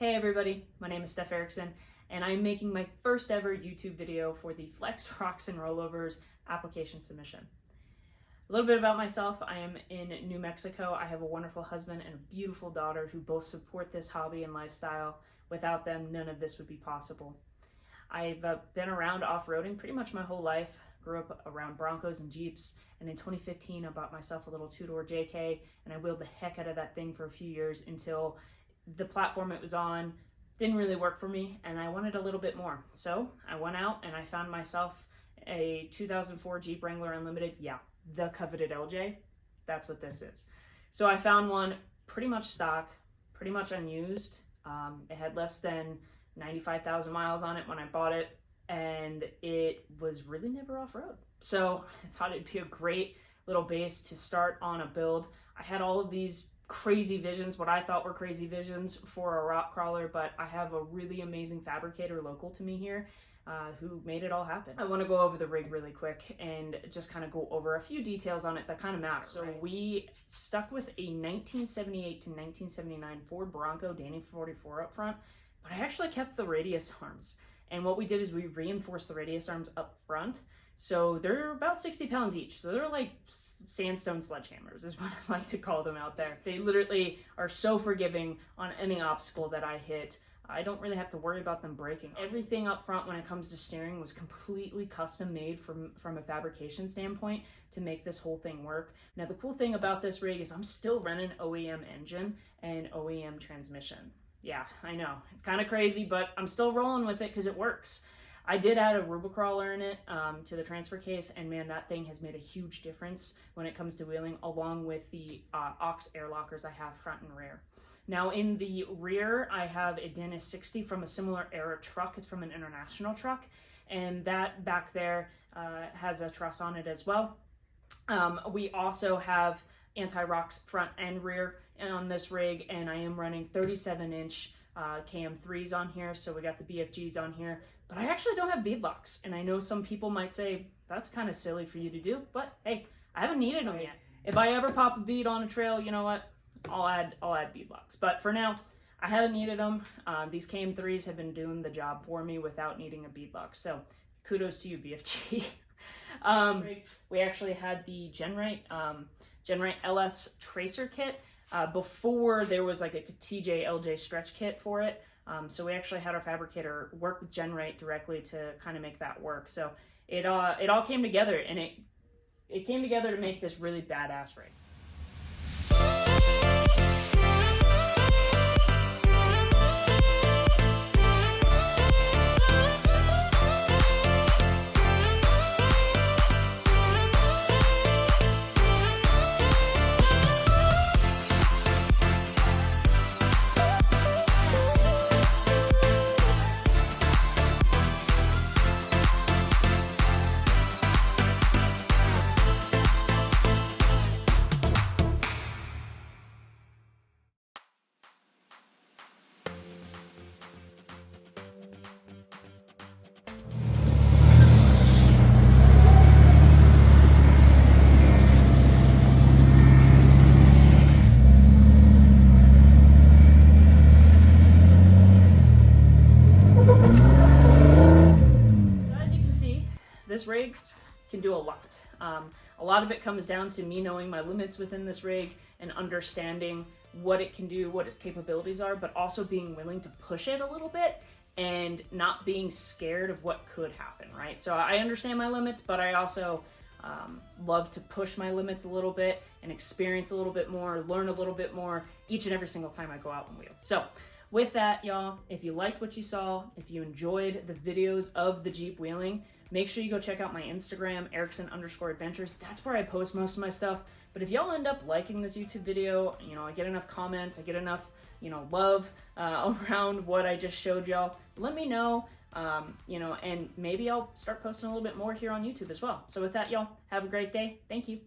Hey everybody, my name is Steph Erickson, and I'm making my first ever YouTube video for the Flex Rocks and Rollovers application submission. A little bit about myself: I am in New Mexico. I have a wonderful husband and a beautiful daughter who both support this hobby and lifestyle. Without them, none of this would be possible. I've been around off-roading pretty much my whole life. Grew up around Broncos and Jeeps, and in 2015 I bought myself a little two-door JK, and I wheeled the heck out of that thing for a few years until the platform it was on didn't really work for me, and I wanted a little bit more. So I went out and I found myself a 2004 Jeep Wrangler Unlimited. Yeah, the coveted LJ. That's what this is. So I found one pretty much stock, pretty much unused. It had less than 95,000 miles on it when I bought it, and it was really never off-road. So I thought it'd be a great little base to start on a build. I had all of these crazy visions, what I thought were crazy visions for a rock crawler, but I have a really amazing fabricator local to me here who made it all happen. I want to go over the rig really quick and just kind of go over a few details on it that kind of matter. So we stuck with a 1978 to 1979 Ford Bronco Danny 44 up front, but I actually kept the radius arms. And what we did is we reinforced the radius arms up front. So they're about 60 pounds each. So they're like sandstone sledgehammers is what I like to call them out there. They literally are so forgiving on any obstacle that I hit. I don't really have to worry about them breaking. Everything up front when it comes to steering was completely custom made from a fabrication standpoint to make this whole thing work. Now the cool thing about this rig is I'm still running OEM engine and OEM transmission. Yeah, I know, it's kind of crazy, but I'm still rolling with it because it works. I did add a Rubicrawler in it to the transfer case, and man, that thing has made a huge difference when it comes to wheeling, along with the aux air lockers I have front and rear. Now in the rear, I have a Dennis 60 from a similar era truck. It's from an international truck, and that back there has a truss on it as well. We also have anti-rocks front and rear on this rig, and I am running 37-inch KM3s on here, so we got the BFGs on here, but I actually don't have beadlocks, and I know some people might say that's kind of silly for you to do, but hey, I haven't needed them yet. If I ever pop a bead on a trail, you know what, I'll add beadlocks, but for now I haven't needed them. These KM3s have been doing the job for me without needing a beadlock, so kudos to you, BFG. We actually had the Genrite LS Tracer kit before there was like a TJ LJ stretch kit for it. So we actually had our fabricator work with Genrite directly to kind of make that work. So it all came together, and it came together to make this really badass rig. This rig can do a lot. A lot of it comes down to me knowing my limits within this rig and understanding what it can do, what its capabilities are, but also being willing to push it a little bit and not being scared of what could happen, right? So I understand my limits, but I also love to push my limits a little bit and experience a little bit more, learn a little bit more each and every single time I go out and wheel. So with that, y'all, if you liked what you saw, if you enjoyed the videos of the Jeep wheeling, make sure you go check out my Instagram, Erickson_adventures. That's where I post most of my stuff. But if y'all end up liking this YouTube video, you know, I get enough comments, I get enough, you know, love around what I just showed y'all, let me know, you know, and maybe I'll start posting a little bit more here on YouTube as well. So with that, y'all, have a great day. Thank you.